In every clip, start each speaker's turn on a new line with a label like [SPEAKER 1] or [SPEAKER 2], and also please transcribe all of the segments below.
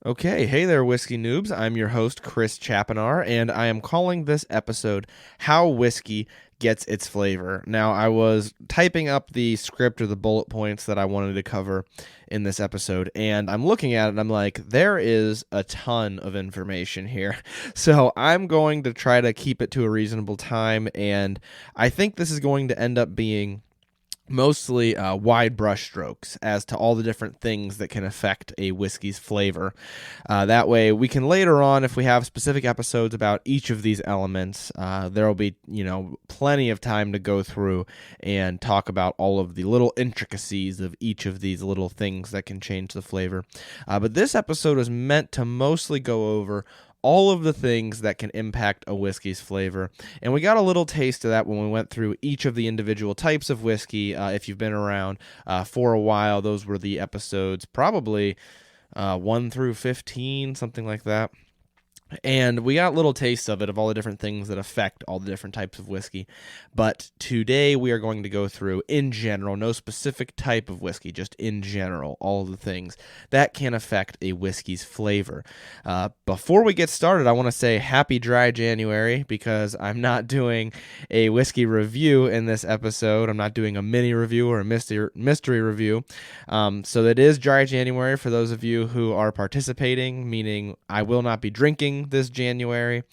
[SPEAKER 1] Okay, hey there, whiskey noobs. I'm your host, Chris Chapinar, and I am calling this episode How Whiskey Gets Its Flavor. Now, I was typing up the script or the bullet points that I wanted to cover in this episode, and I'm looking at it and I'm like, there is a ton of information here. So I'm going to try to keep it to a reasonable time, and I think this is going to end up being mostly wide brushstrokes as to all the different things that can affect a whiskey's flavor. That way, we can later on, if we have specific episodes about each of these elements, there will be, plenty of time to go through and talk about all of the little intricacies of each of these little things that can change the flavor. But this episode is meant to mostly go over all of the things that can impact a whiskey's flavor. And we got a little taste of that when we went through each of the individual types of whiskey. If you've been around for a while, those were the episodes probably 1 through 15, something like that. And we got little tastes of it, of all the different things that affect all the different types of whiskey. But today we are going to go through, in general, no specific type of whiskey, just in general, all the things that can affect a whiskey's flavor. Before we get started, I want to say happy dry January, because I'm not doing a whiskey review in this episode. I'm not doing a mini review or a mystery review. So it is dry January for those of you who are participating, meaning I will not be drinking this January.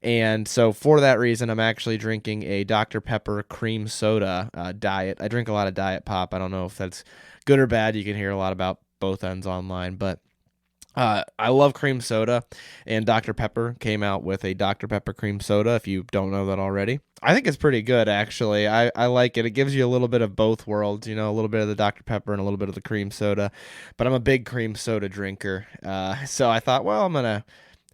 [SPEAKER 1] And so for that reason, I'm actually drinking a Dr. Pepper cream soda diet. I drink a lot of diet pop. I don't know if that's good or bad. You can hear a lot about both ends online, but I love cream soda, and Dr. Pepper came out with a Dr. Pepper cream soda, if you don't know that already. I think it's pretty good, actually. I like it. It gives you a little bit of both worlds, a little bit of the Dr. Pepper and a little bit of the cream soda, but I'm a big cream soda drinker, so I thought, well, I'm going to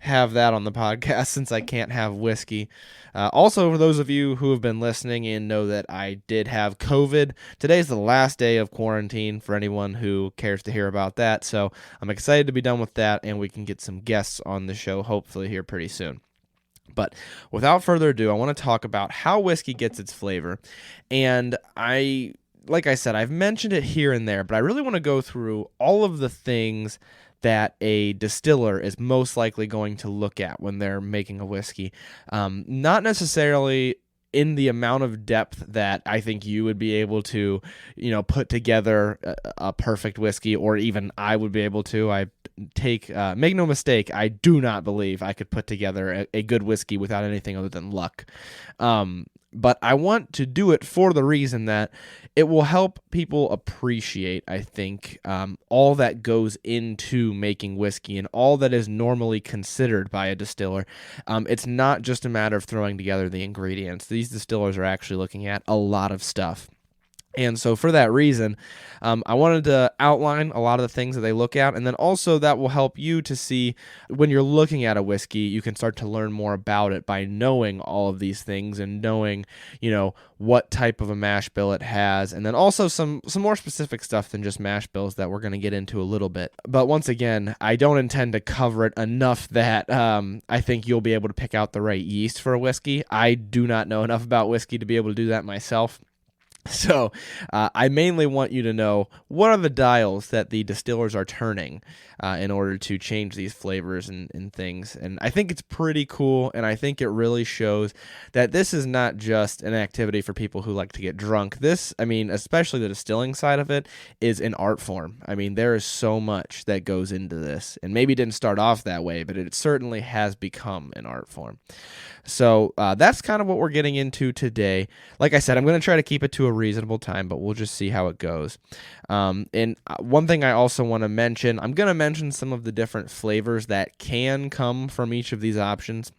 [SPEAKER 1] have that on the podcast since I can't have whiskey. Also, for those of you who have been listening and know that I did have COVID, today's the last day of quarantine for anyone who cares to hear about that. So I'm excited to be done with that, and we can get some guests on the show hopefully here pretty soon. But without further ado, I want to talk about how whiskey gets its flavor. And like I said, I've mentioned it here and there, but I really want to go through all of the things that a distiller is most likely going to look at when they're making a whiskey. Not necessarily in the amount of depth that I think you would be able to, put together a perfect whiskey, or even I would be able to. Make no mistake, I do not believe I could put together a good whiskey without anything other than luck. But I want to do it for the reason that it will help people appreciate, I think, all that goes into making whiskey and all that is normally considered by a distiller. It's not just a matter of throwing together the ingredients. These distillers are actually looking at a lot of stuff. And so for that reason, I wanted to outline a lot of the things that they look at, and then also that will help you to see when you're looking at a whiskey, you can start to learn more about it by knowing all of these things and knowing, what type of a mash bill it has, and then also some more specific stuff than just mash bills that we're going to get into a little bit. But once again, I don't intend to cover it enough that I think you'll be able to pick out the right yeast for a whiskey. I do not know enough about whiskey to be able to do that myself. So I mainly want you to know what are the dials that the distillers are turning in order to change these flavors and things. And I think it's pretty cool, and I think it really shows that this is not just an activity for people who like to get drunk. This, especially the distilling side of it, is an art form. There is so much that goes into this, and maybe it didn't start off that way, but it certainly has become an art form. So that's kind of what we're getting into today. Like I said, I'm going to try to keep it to a reasonable time, but we'll just see how it goes. And one thing I also want to mention, I'm going to mention some of the different flavors that can come from each of these options.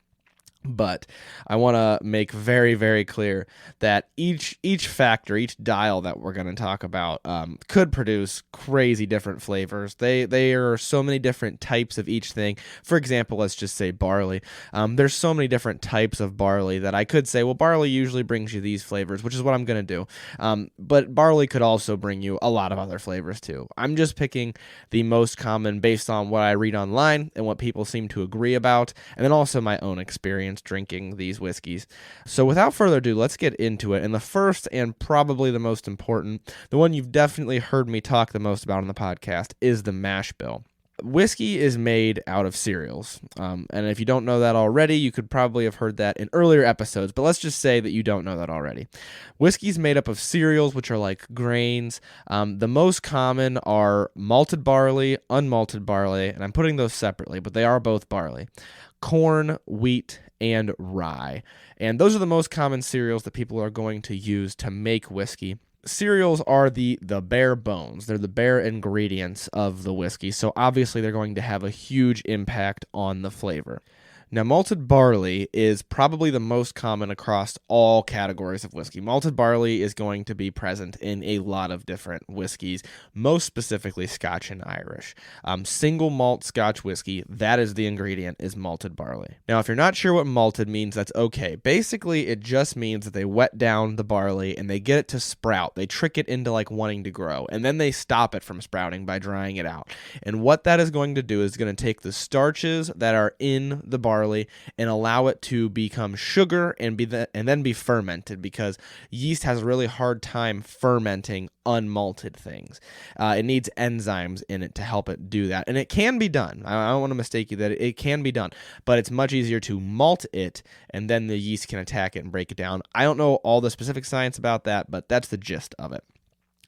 [SPEAKER 1] But I want to make very, very clear that each factor, each dial that we're going to talk about could produce crazy different flavors. They are so many different types of each thing. For example, let's just say barley. There's so many different types of barley that I could say, well, barley usually brings you these flavors, which is what I'm going to do. But barley could also bring you a lot of other flavors too. I'm just picking the most common based on what I read online and what people seem to agree about, and then also my own experience drinking these whiskeys. So without further ado, let's get into it. And the first and probably the most important, the one you've definitely heard me talk the most about on the podcast, is the mash bill. Whiskey is made out of cereals. And if you don't know that already, you could probably have heard that in earlier episodes, but let's just say that you don't know that already. Whiskey is made up of cereals, which are like grains. The most common are malted barley, unmalted barley, and I'm putting those separately, but they are both barley. Corn, wheat, and rye. And those are the most common cereals that people are going to use to make whiskey. Cereals are the bare bones. They're the bare ingredients of the whiskey, so obviously they're going to have a huge impact on the flavor. Now, malted barley is probably the most common across all categories of whiskey. Malted barley is going to be present in a lot of different whiskeys, most specifically Scotch and Irish. Single malt Scotch whiskey, that is the ingredient, is malted barley. Now, if you're not sure what malted means, that's okay. Basically, it just means that they wet down the barley and they get it to sprout. They trick it into like wanting to grow, and then they stop it from sprouting by drying it out. And what that is going to do is going to take the starches that are in the barley and allow it to become sugar and then be fermented, because yeast has a really hard time fermenting unmalted things. It needs enzymes in it to help it do that, and it can be done. I don't want to mistake you that it can be done, but it's much easier to malt it, and then the yeast can attack it and break it down. I don't know all the specific science about that, but that's the gist of it.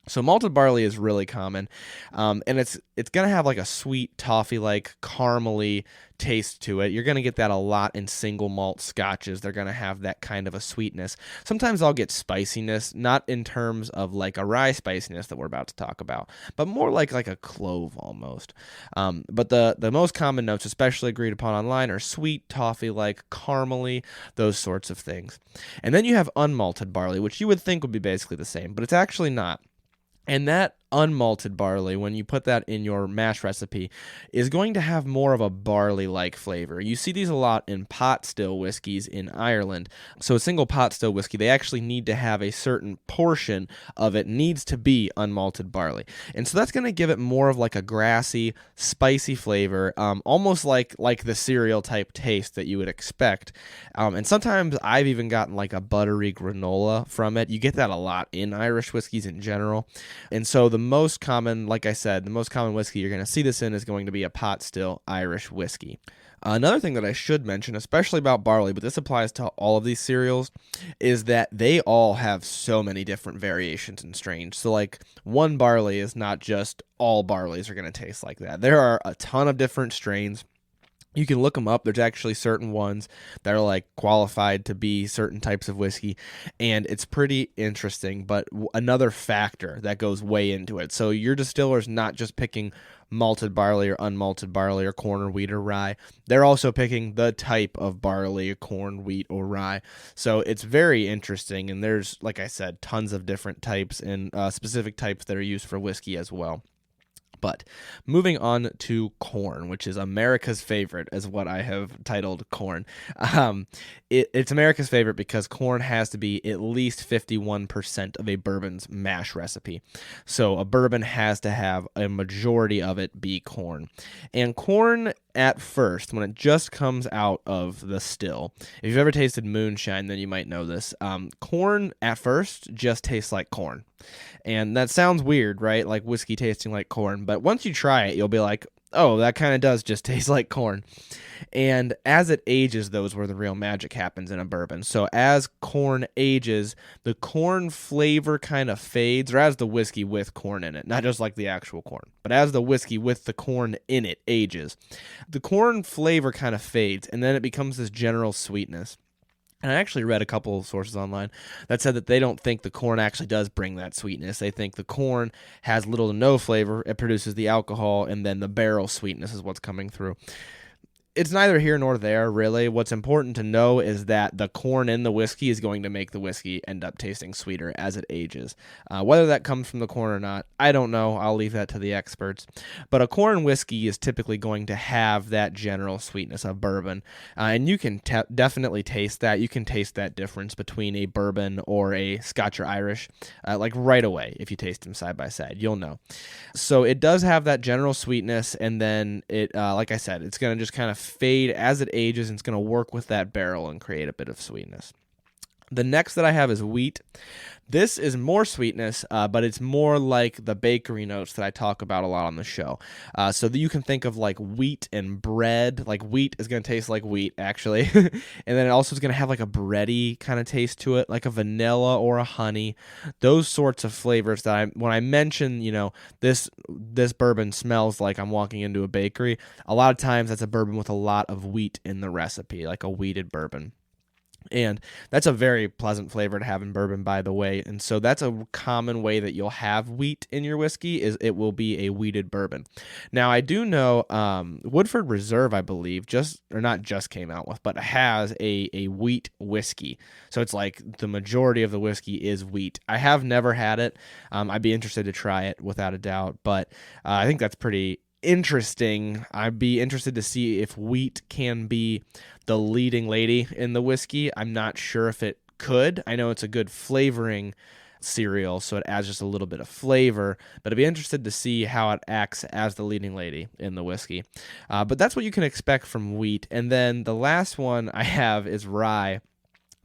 [SPEAKER 1] So malted barley is really common, and it's going to have like a sweet toffee-like caramely taste to it. You're going to get that a lot in single malt scotches. They're going to have that kind of a sweetness. Sometimes I'll get spiciness, not in terms of like a rye spiciness that we're about to talk about, but more like a clove almost. But the most common notes, especially agreed upon online, are sweet, toffee-like, caramely, those sorts of things. And then you have unmalted barley, which you would think would be basically the same, but it's actually not. And that unmalted barley, when you put that in your mash recipe, is going to have more of a barley-like flavor. You see these a lot in pot still whiskeys in Ireland. So a single pot still whiskey, they actually need to have a certain portion of it needs to be unmalted barley. And so that's going to give it more of like a grassy, spicy flavor, almost like the cereal type taste that you would expect. And sometimes I've even gotten like a buttery granola from it. You get that a lot in Irish whiskeys in general. And so the most common, like I said, the most common whiskey you're going to see this in is going to be a pot still Irish whiskey. Another thing that I should mention, especially about barley, but this applies to all of these cereals, is that they all have so many different variations and strains. So like one barley is not just all barleys are going to taste like that. There are a ton of different strains. You can look them up. There's actually certain ones that are like qualified to be certain types of whiskey, and it's pretty interesting, but another factor that goes way into it. So your distiller's not just picking malted barley or unmalted barley or corn or wheat or rye. They're also picking the type of barley, corn, wheat, or rye. So it's very interesting, and there's, like I said, tons of different types and specific types that are used for whiskey as well. But moving on to corn, which is America's favorite, is what I have titled corn. It's America's favorite because corn has to be at least 51% of a bourbon's mash recipe. So a bourbon has to have a majority of it be corn. And corn at first, when it just comes out of the still, if you've ever tasted moonshine, then you might know this. Corn at first just tastes like corn. And that sounds weird, right? Like whiskey tasting like corn. But once you try it, you'll be like, oh, that kind of does just taste like corn. And as it ages, though, is where the real magic happens in a bourbon. So as corn ages, the corn flavor kind of fades, or as the whiskey with corn in it, not just like the actual corn, but as the whiskey with the corn in it ages, the corn flavor kind of fades, and then it becomes this general sweetness. And I actually read a couple of sources online that said that they don't think the corn actually does bring that sweetness. They think the corn has little to no flavor. It produces the alcohol, and then the barrel sweetness is what's coming through. It's neither here nor there, really. What's important to know is that the corn in the whiskey is going to make the whiskey end up tasting sweeter as it ages. Whether that comes from the corn or not, I don't know. I'll leave that to the experts. But a corn whiskey is typically going to have that general sweetness of bourbon. And you can definitely taste that. You can taste that difference between a bourbon or a Scotch or Irish, like right away. If you taste them side by side, you'll know. So it does have that general sweetness, and then it, like I said, it's going to just kind of fade as it ages, and it's going to work with that barrel and create a bit of sweetness. The next that I have is wheat. This is more sweetness, but it's more like the bakery notes that I talk about a lot on the show. So that you can think of like wheat and bread. Like wheat is going to taste like wheat, actually. And then it also is going to have like a bready kind of taste to it, like a vanilla or a honey. Those sorts of flavors that when I mention, this bourbon smells like I'm walking into a bakery, a lot of times that's a bourbon with a lot of wheat in the recipe, like a wheated bourbon. And that's a very pleasant flavor to have in bourbon, by the way. And so that's a common way that you'll have wheat in your whiskey, is it will be a wheated bourbon. Now, I do know Woodford Reserve, I believe, not just came out with, but has a wheat whiskey. So it's like the majority of the whiskey is wheat. I have never had it. I'd be interested to try it without a doubt, but I think that's pretty interesting. I'd be interested to see if wheat can be the leading lady in the whiskey. I'm not sure if it could. I know it's a good flavoring cereal, so it adds just a little bit of flavor, but I'd be interested to see how it acts as the leading lady in the whiskey. But that's what you can expect from wheat. And then the last one I have is rye.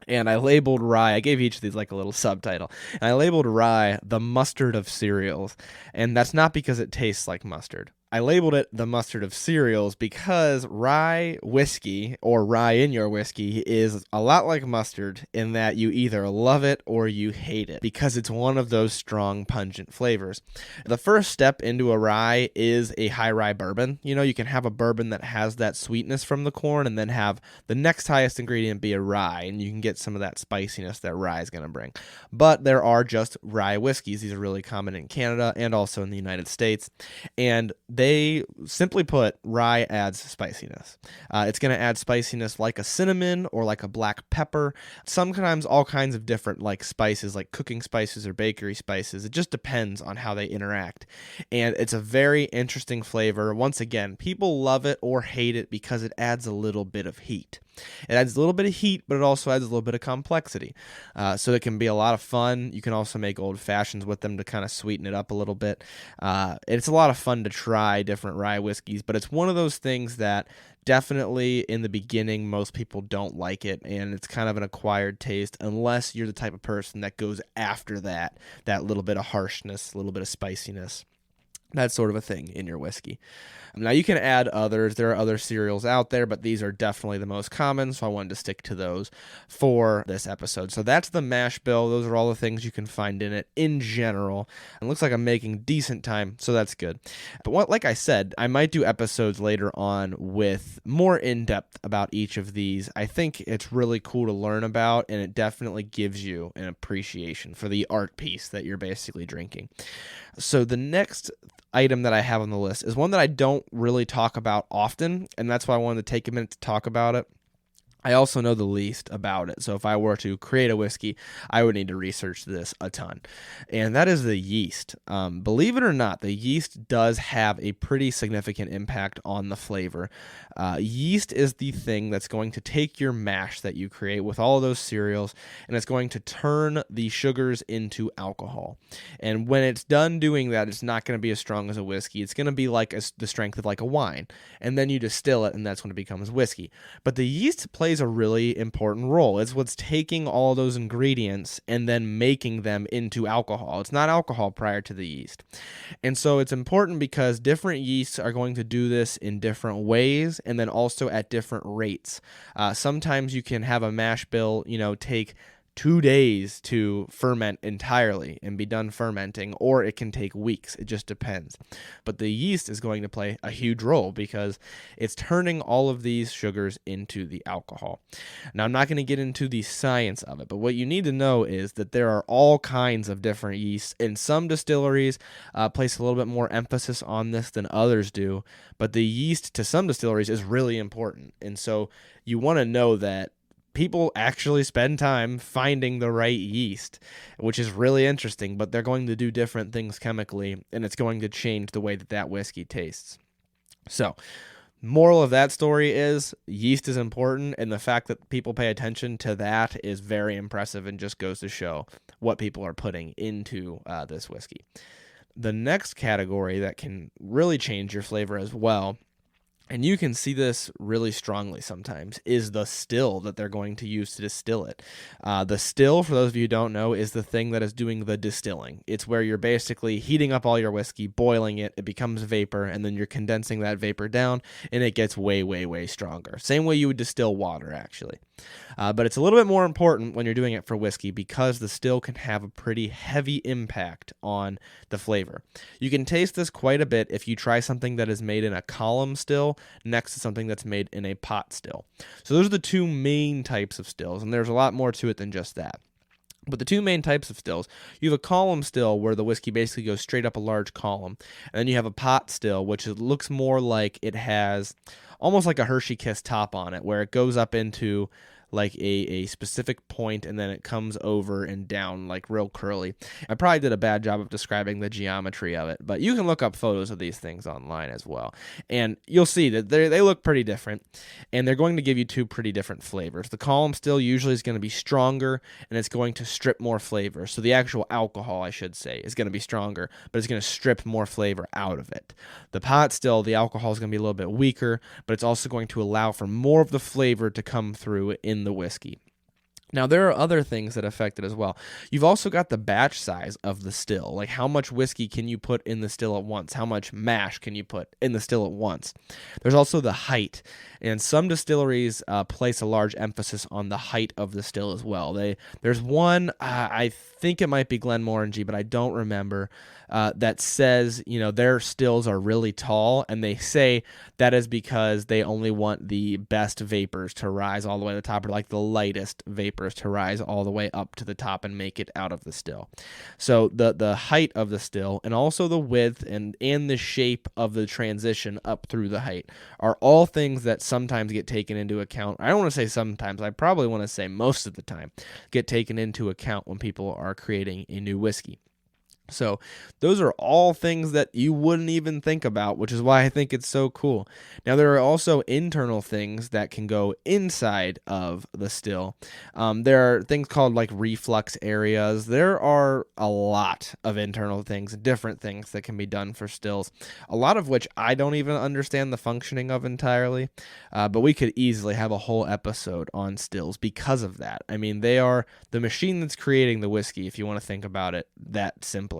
[SPEAKER 1] And I labeled rye, I gave each of these like a little subtitle, and I labeled rye the mustard of cereals. And that's not because it tastes like mustard. I labeled it the mustard of cereals because rye whiskey, or rye in your whiskey, is a lot like mustard in that you either love it or you hate it because it's one of those strong, pungent flavors. The first step into a rye is a high rye bourbon. You can have a bourbon that has that sweetness from the corn and then have the next highest ingredient be a rye, and you can get some of that spiciness that rye is going to bring. But there are just rye whiskeys. These are really common in Canada and also in the United States. And they simply put, rye adds spiciness. It's going to add spiciness like a cinnamon or like a black pepper. Sometimes all kinds of different like spices, like cooking spices or bakery spices. It just depends on how they interact. And it's a very interesting flavor. Once again, people love it or hate it because it adds a little bit of heat. It adds a little bit of heat, but it also adds a little bit of complexity. So it can be a lot of fun. You can also make old fashions with them to kind of sweeten it up a little bit. It's a lot of fun to try different rye whiskeys, but it's one of those things that definitely in the beginning, most people don't like it, and it's kind of an acquired taste unless you're the type of person that goes after that little bit of harshness, a little bit of spiciness. That sort of a thing in your whiskey. Now, you can add others. There are other cereals out there, but these are definitely the most common, so I wanted to stick to those for this episode. So that's the mash bill. Those are all the things you can find in it in general. It looks like I'm making decent time, so that's good. But like I said, I might do episodes later on with more in-depth about each of these. I think it's really cool to learn about, and it definitely gives you an appreciation for the art piece that you're basically drinking. So the next item that I have on the list is one that I don't really talk about often, and that's why I wanted to take a minute to talk about it. I also know the least about it, so if I were to create a whiskey, I would need to research this a ton, and that is the yeast. Believe it or not, the yeast does have a pretty significant impact on the flavor. Yeast is the thing that's going to take your mash that you create with all of those cereals, and it's going to turn the sugars into alcohol. And when it's done doing that, it's not going to be as strong as a whiskey. It's going to be like the strength of like a wine, and then you distill it, and that's when it becomes whiskey. But the yeast plays a really important role. It's what's taking all those ingredients and then making them into alcohol. It's not alcohol prior to the yeast. And so it's important because different yeasts are going to do this in different ways and then also at different rates. Sometimes you can have a mash bill, take 2 days to ferment entirely and be done fermenting, or it can take weeks. It just depends. But the yeast is going to play a huge role because it's turning all of these sugars into the alcohol. Now, I'm not going to get into the science of it, but what you need to know is that there are all kinds of different yeasts, and some distilleries place a little bit more emphasis on this than others do, but the yeast to some distilleries is really important. And so you want to know that people actually spend time finding the right yeast, which is really interesting, but they're going to do different things chemically, and it's going to change the way that whiskey tastes. So, moral of that story is yeast is important, and the fact that people pay attention to that is very impressive and just goes to show what people are putting into this whiskey. The next category that can really change your flavor as well and you can see this really strongly sometimes, is the still that they're going to use to distill it. The still, for those of you who don't know, is the thing that is doing the distilling. It's where you're basically heating up all your whiskey, boiling it, it becomes vapor, and then you're condensing that vapor down, and it gets way, way, way stronger. Same way you would distill water, actually. But it's a little bit more important when you're doing it for whiskey because the still can have a pretty heavy impact on the flavor. You can taste this quite a bit if you try something that is made in a column still next to something that's made in a pot still. So those are the two main types of stills, and there's a lot more to it than just that. But the two main types of stills, you have a column still where the whiskey basically goes straight up a large column, and then you have a pot still, which looks more like it has almost like a Hershey Kiss top on it, where it goes up into like a specific point and then it comes over and down like real curly. I probably did a bad job of describing the geometry of it, but you can look up photos of these things online as well, and you'll see that they look pretty different, and they're going to give you two pretty different flavors. The column still usually is going to be stronger, and it's going to strip more flavor. So the actual alcohol, I should say, is going to be stronger, but it's going to strip more flavor out of it. The pot still, the alcohol is going to be a little bit weaker, but it's also going to allow for more of the flavor to come through in the whiskey. Now, there are other things that affect it as well. You've also got the batch size of the still. Like, how much whiskey can you put in the still at once? How much mash can you put in the still at once? There's also the height. And some distilleries place a large emphasis on the height of the still as well. There's one, I think it might be Glenmorangie, but I don't remember, that says, their stills are really tall, and they say that is because they only want the best vapors to rise all the way to the top, or like the lightest vapors to rise all the way up to the top and make it out of the still. So the height of the still, and also the width and the shape of the transition up through the height, are all things that sometimes get taken into account. I don't want to say sometimes, I probably want to say most of the time get taken into account when people are creating a new whiskey. So those are all things that you wouldn't even think about, which is why I think it's so cool. Now, there are also internal things that can go inside of the still. There are things called like reflux areas. There are a lot of internal things, different things that can be done for stills, a lot of which I don't even understand the functioning of entirely, but we could easily have a whole episode on stills because of that. I mean, they are the machine that's creating the whiskey, if you want to think about it that simply.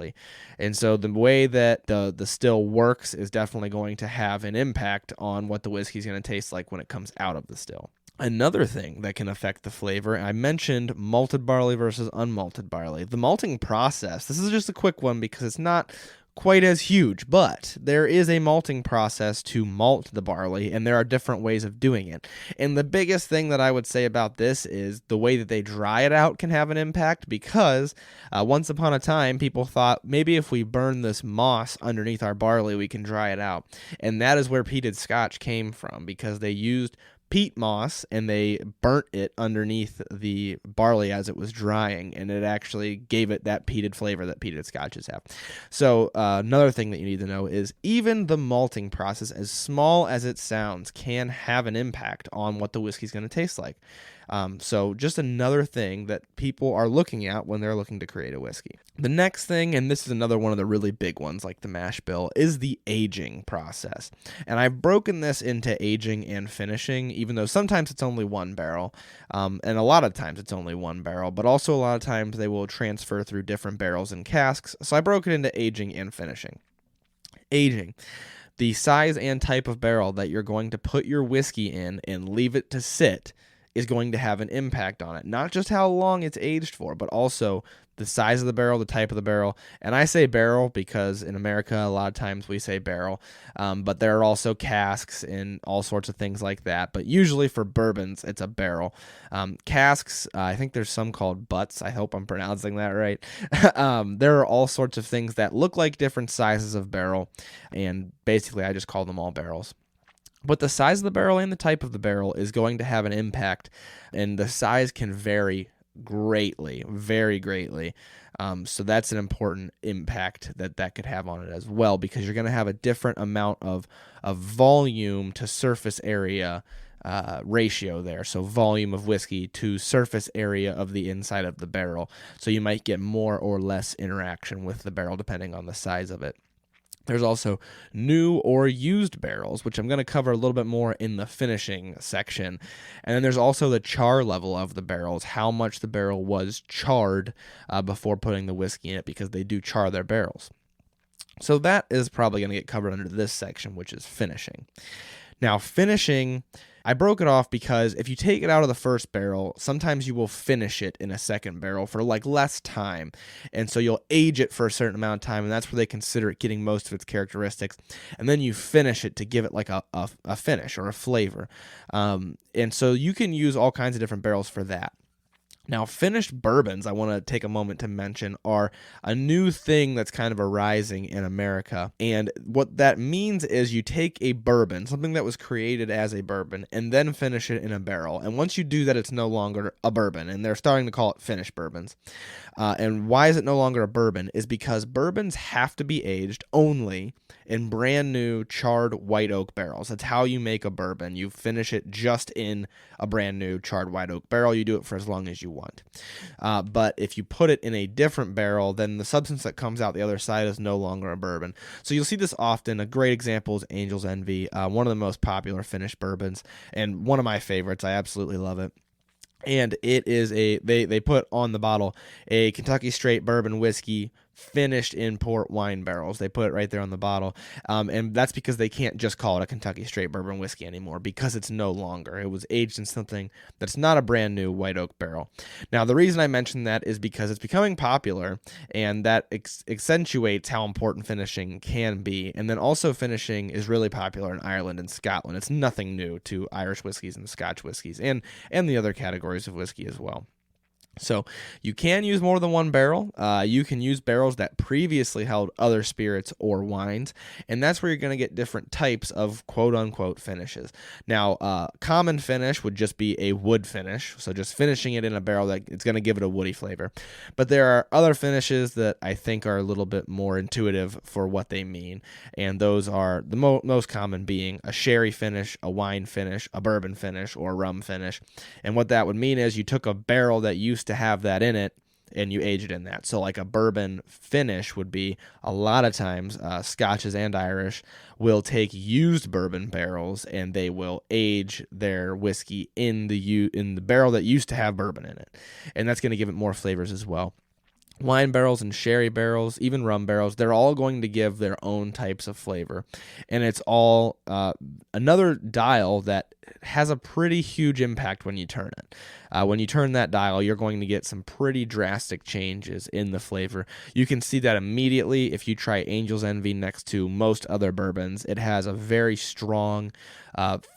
[SPEAKER 1] And so the way that the still works is definitely going to have an impact on what the whiskey is going to taste like when it comes out of the still. Another thing that can affect the flavor, I mentioned malted barley versus unmalted barley. The malting process, this is just a quick one because it's not quite as huge, but there is a malting process to malt the barley, and there are different ways of doing it. And the biggest thing that I would say about this is the way that they dry it out can have an impact, because once upon a time, people thought maybe if we burn this moss underneath our barley, we can dry it out. And that is where peated scotch came from, because they used peat moss and they burnt it underneath the barley as it was drying, and it actually gave it that peated flavor that peated scotches have. So another thing that you need to know is even the malting process, as small as it sounds, can have an impact on what the whiskey's going to taste like. So just another thing that people are looking at when they're looking to create a whiskey. The next thing, and this is another one of the really big ones like the mash bill, is the aging process. And I've broken this into aging and finishing, even though sometimes it's only one barrel, and a lot of times it's only one barrel, but also a lot of times they will transfer through different barrels and casks. So I broke it into aging and finishing. Aging. The size and type of barrel that you're going to put your whiskey in and leave it to sit is going to have an impact on it. Not just how long it's aged for, but also the size of the barrel, the type of the barrel. And I say barrel because in America, a lot of times we say barrel, but there are also casks and all sorts of things like that. But usually for bourbons, it's a barrel. Casks, I think there's some called butts. I hope I'm pronouncing that right. There are all sorts of things that look like different sizes of barrel, and basically I just call them all barrels. But the size of the barrel and the type of the barrel is going to have an impact, and the size can vary greatly, very greatly. So that's an important impact that could have on it as well, because you're going to have a different amount of volume to surface area ratio there. So volume of whiskey to surface area of the inside of the barrel. So you might get more or less interaction with the barrel depending on the size of it. There's also new or used barrels, which I'm going to cover a little bit more in the finishing section. And then there's also the char level of the barrels, how much the barrel was charred before putting the whiskey in it, because they do char their barrels. So that is probably going to get covered under this section, which is finishing. Now, finishing, I broke it off because if you take it out of the first barrel, sometimes you will finish it in a second barrel for like less time. And so you'll age it for a certain amount of time, and that's where they consider it getting most of its characteristics. And then you finish it to give it like a finish or a flavor. And so you can use all kinds of different barrels for that. Now, finished bourbons, I want to take a moment to mention, are a new thing that's kind of arising in America. And what that means is you take a bourbon, something that was created as a bourbon, and then finish it in a barrel. And once you do that, it's no longer a bourbon. And they're starting to call it finished bourbons. And why is it no longer a bourbon? Is because bourbons have to be aged only in brand new charred white oak barrels. That's how you make a bourbon. You finish it just in a brand new charred white oak barrel. You do it for as long as you want. But if you put it in a different barrel, then the substance that comes out the other side is no longer a bourbon. So you'll see this often. A great example is Angel's Envy, one of the most popular finished bourbons, and one of my favorites. I absolutely love it. And it is they put on the bottle a Kentucky straight bourbon whiskey finished in port wine barrels. They put it right there on the bottle. And that's because they can't just call it a Kentucky straight bourbon whiskey anymore, because it's no longer. It was aged in something that's not a brand new white oak barrel. Now, the reason I mention that is because it's becoming popular, and that accentuates how important finishing can be. And then also finishing is really popular in Ireland and Scotland. It's nothing new to Irish whiskeys and Scotch whiskeys and the other categories of whiskey as well. So you can use more than one barrel. You can use barrels that previously held other spirits or wines, and that's where you're going to get different types of quote-unquote finishes. Now, common finish would just be a wood finish, so just finishing it in a barrel that it's going to give it a woody flavor. But there are other finishes that I think are a little bit more intuitive for what they mean, and those are the most common being a sherry finish, a wine finish, a bourbon finish, or a rum finish. And what that would mean is you took a barrel that used to have that in it and you age it in that. So like a bourbon finish would be, a lot of times Scotches and Irish will take used bourbon barrels and they will age their whiskey in the barrel that used to have bourbon in it, and that's going to give it more flavors as well. Wine barrels and sherry barrels, even rum barrels, they're all going to give their own types of flavor. And it's all another dial that has a pretty huge impact when you turn it. When you turn that dial, you're going to get some pretty drastic changes in the flavor. You can see that immediately if you try Angel's Envy next to most other bourbons. It has a very strong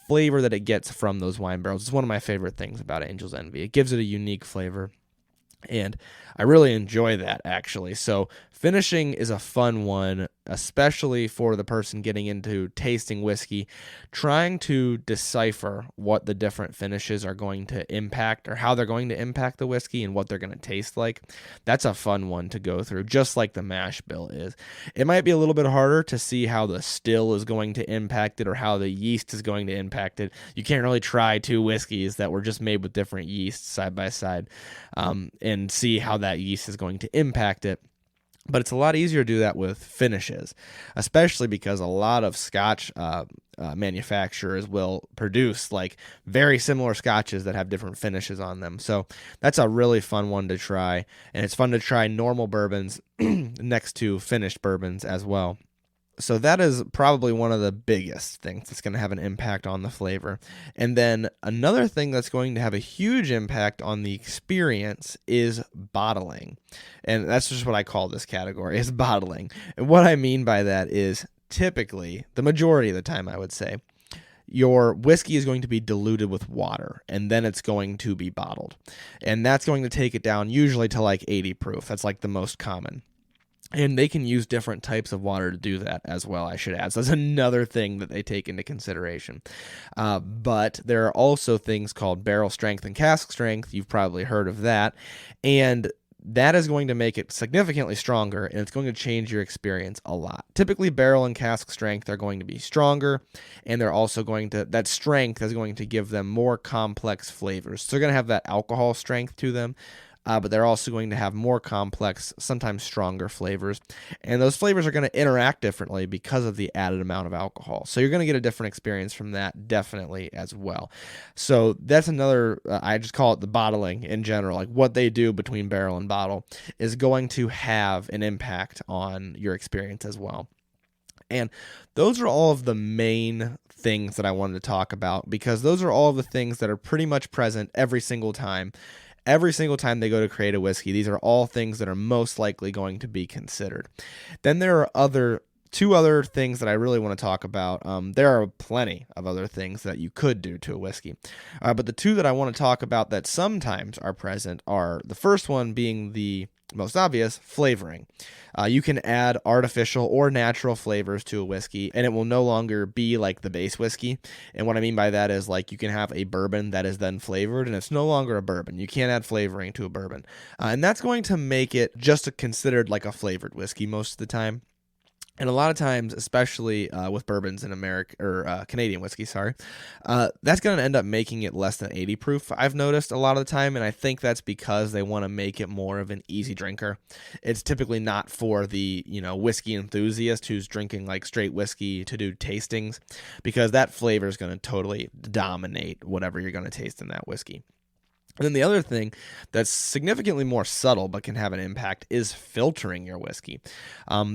[SPEAKER 1] flavor that it gets from those wine barrels. It's one of my favorite things about Angel's Envy. It gives it a unique flavor, and I really enjoy that, actually. So finishing is a fun one, especially for the person getting into tasting whiskey, trying to decipher what the different finishes are going to impact, or how they're going to impact the whiskey and what they're going to taste like. That's a fun one to go through, just like the mash bill is. It might be a little bit harder to see how the still is going to impact it, or how the yeast is going to impact it. You can't really try two whiskeys that were just made with different yeasts side by side and see how that yeast is going to impact it. But it's a lot easier to do that with finishes, especially because a lot of Scotch manufacturers will produce like very similar Scotches that have different finishes on them. So that's a really fun one to try, and it's fun to try normal bourbons next to finished bourbons as well. So that is probably one of the biggest things that's going to have an impact on the flavor. And then another thing that's going to have a huge impact on the experience is bottling. And that's just what I call this category, is bottling. And what I mean by that is, typically, the majority of the time, I would say, your whiskey is going to be diluted with water, and then it's going to be bottled. And that's going to take it down usually to like 80 proof. That's like the most common. And they can use different types of water to do that as well, I should add. So that's another thing that they take into consideration. But there are also things called barrel strength and cask strength. You've probably heard of that. And that is going to make it significantly stronger, and it's going to change your experience a lot. Typically, barrel and cask strength are going to be stronger, and they're also going to, that strength is going to give them more complex flavors. So they're going to have that alcohol strength to them. but they're also going to have more complex, sometimes stronger flavors. And those flavors are going to interact differently because of the added amount of alcohol. So you're going to get a different experience from that definitely as well. So that's another, I just call it the bottling in general, like what they do between barrel and bottle is going to have an impact on your experience as well. And those are all of the main things that I wanted to talk about, because those are all of the things that are pretty much present every single time. Every single time they go to create a whiskey, these are all things that are most likely going to be considered. Then there are two other things that I really want to talk about. There are plenty of other things that you could do to a whiskey, but the two that I want to talk about that sometimes are present are the first one being the most obvious, flavoring. You can add artificial or natural flavors to a whiskey, and it will no longer be like the base whiskey. And what I mean by that is, like, you can have a bourbon that is then flavored, and it's no longer a bourbon. You can't add flavoring to a bourbon. And that's going to make it just considered like a flavored whiskey most of the time. And a lot of times, especially with bourbons in America or Canadian whiskey, that's going to end up making it less than 80 proof. I've noticed a lot of the time, and I think that's because they want to make it more of an easy drinker. It's typically not for the whiskey enthusiast who's drinking like straight whiskey to do tastings, because that flavor is going to totally dominate whatever you're going to taste in that whiskey. And then the other thing that's significantly more subtle but can have an impact is filtering your whiskey.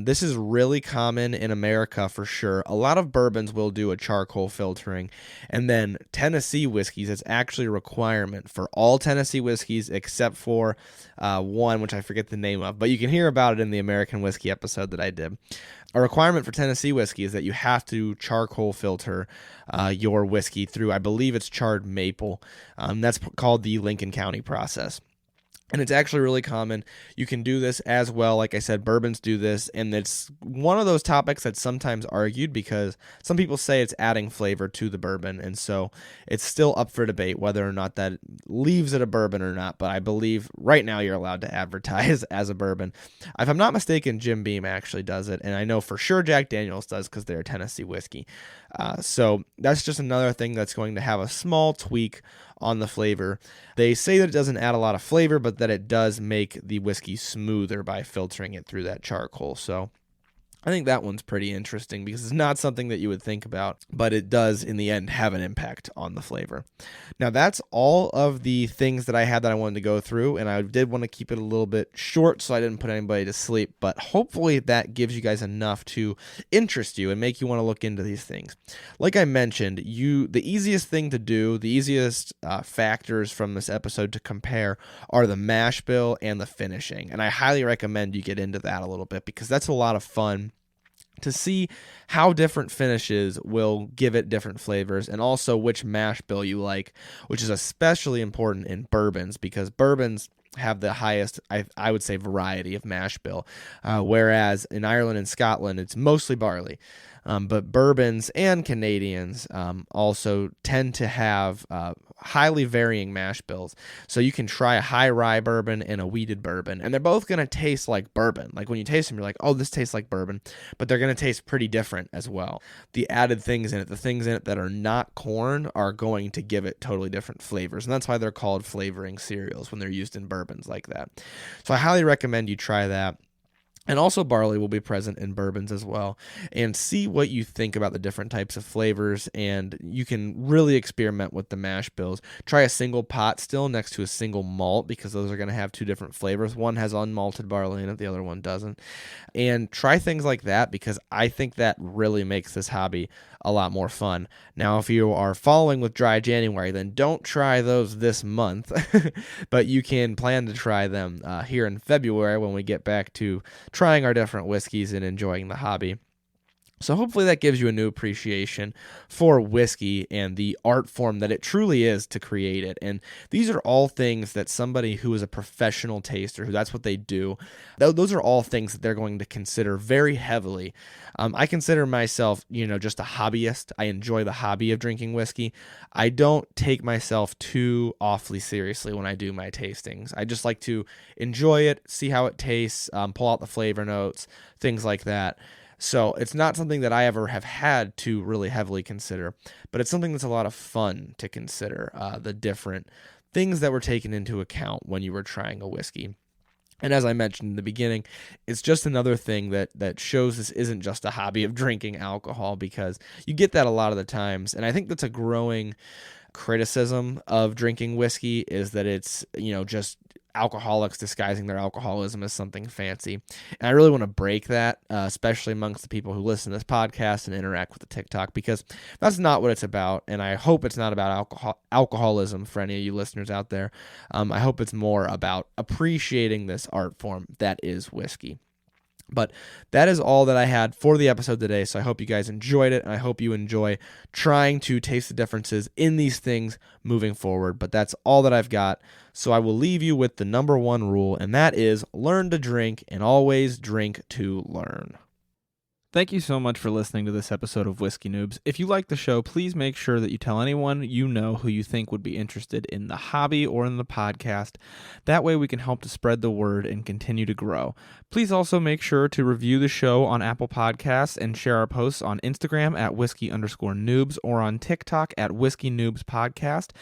[SPEAKER 1] This is really common in America for sure. A lot of bourbons will do a charcoal filtering, and then Tennessee whiskeys, it's actually a requirement for all Tennessee whiskeys except for one, which I forget the name of, but you can hear about it in the American whiskey episode that I did. A requirement for Tennessee whiskey is that you have to charcoal filter your whiskey through, I believe it's charred maple. That's called the Lincoln County process. And it's actually really common. You can do this as well. Like I said, bourbons do this, and it's one of those topics that's sometimes argued because some people say it's adding flavor to the bourbon, and so it's still up for debate whether or not that leaves it a bourbon or not. But I believe right now you're allowed to advertise as a bourbon. If I'm not mistaken, Jim Beam actually does it, and I know for sure Jack Daniel's does because they're a Tennessee whiskey. So that's just another thing that's going to have a small tweak on the flavor. They say that it doesn't add a lot of flavor, but that it does make the whiskey smoother by filtering it through that charcoal. So I think that one's pretty interesting because it's not something that you would think about, but it does in the end have an impact on the flavor. Now that's all of the things that I had that I wanted to go through, and I did want to keep it a little bit short so I didn't put anybody to sleep, but hopefully that gives you guys enough to interest you and make you want to look into these things. Like I mentioned, the easiest thing to do, the easiest factors from this episode to compare are the mash bill and the finishing, and I highly recommend you get into that a little bit because that's a lot of fun to see how different finishes will give it different flavors, and also which mash bill you like, which is especially important in bourbons because bourbons have the highest, I would say, variety of mash bill, whereas in Ireland and Scotland, it's mostly barley. But bourbons and Canadians also tend to have highly varying mash bills. So you can try a high rye bourbon and a wheated bourbon, and they're both going to taste like bourbon. Like when you taste them, you're like, oh, this tastes like bourbon, but they're going to taste pretty different as well. The added things in it, the things in it that are not corn, are going to give it totally different flavors, and that's why they're called flavoring cereals when they're used in bourbons like that. So I highly recommend you try that. And also barley will be present in bourbons as well. And see what you think about the different types of flavors. And you can really experiment with the mash bills. Try a single pot still next to a single malt because those are going to have two different flavors. One has unmalted barley in it, the other one doesn't. And try things like that because I think that really makes this hobby a lot more fun. Now, if you are following with Dry January, then don't try those this month. But you can plan to try them here in February when we get back to trying our different whiskeys and enjoying the hobby. So hopefully that gives you a new appreciation for whiskey and the art form that it truly is to create it. And these are all things that somebody who is a professional taster, who that's what they do, those are all things that they're going to consider very heavily. I consider myself, just a hobbyist. I enjoy the hobby of drinking whiskey. I don't take myself too awfully seriously when I do my tastings. I just like to enjoy it, see how it tastes, pull out the flavor notes, things like that. So it's not something that I ever have had to really heavily consider, but it's something that's a lot of fun to consider, the different things that were taken into account when you were trying a whiskey. And as I mentioned in the beginning, it's just another thing that shows this isn't just a hobby of drinking alcohol, because you get that a lot of the times. And I think that's a growing criticism of drinking whiskey, is that it's, just alcoholics disguising their alcoholism as something fancy. And I really want to break that, especially amongst the people who listen to this podcast and interact with the TikTok, because that's not what it's about. And I hope it's not about alcoholism for any of you listeners out there. I hope it's more about appreciating this art form that is whiskey. But that is all that I had for the episode today, so I hope you guys enjoyed it, and I hope you enjoy trying to taste the differences in these things moving forward. But that's all that I've got, so I will leave you with the number one rule, and that is learn to drink and always drink to learn. Thank you so much for listening to this episode of Whiskey Noobs. If you like the show, please make sure that you tell anyone you know who you think would be interested in the hobby or in the podcast. That way we can help to spread the word and continue to grow. Please also make sure to review the show on Apple Podcasts and share our posts on Instagram at whiskey_noobs or on TikTok at Whiskey Noobs Podcast.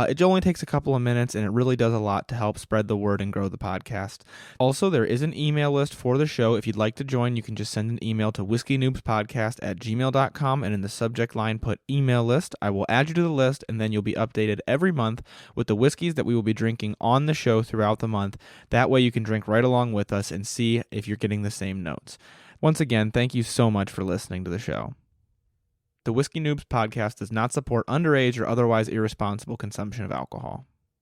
[SPEAKER 1] It only takes a couple of minutes, and it really does a lot to help spread the word and grow the podcast. Also, there is an email list for the show. If you'd like to join, you can just send an email to whiskeynoobspodcast@gmail.com, and in the subject line put email list. I will add you to the list, and then you'll be updated every month with the whiskeys that we will be drinking on the show throughout the month. That way you can drink right along with us and see if you're getting the same notes. Once again, thank you so much for listening to the show. The Whiskey Noobs podcast does not support underage or otherwise irresponsible consumption of alcohol.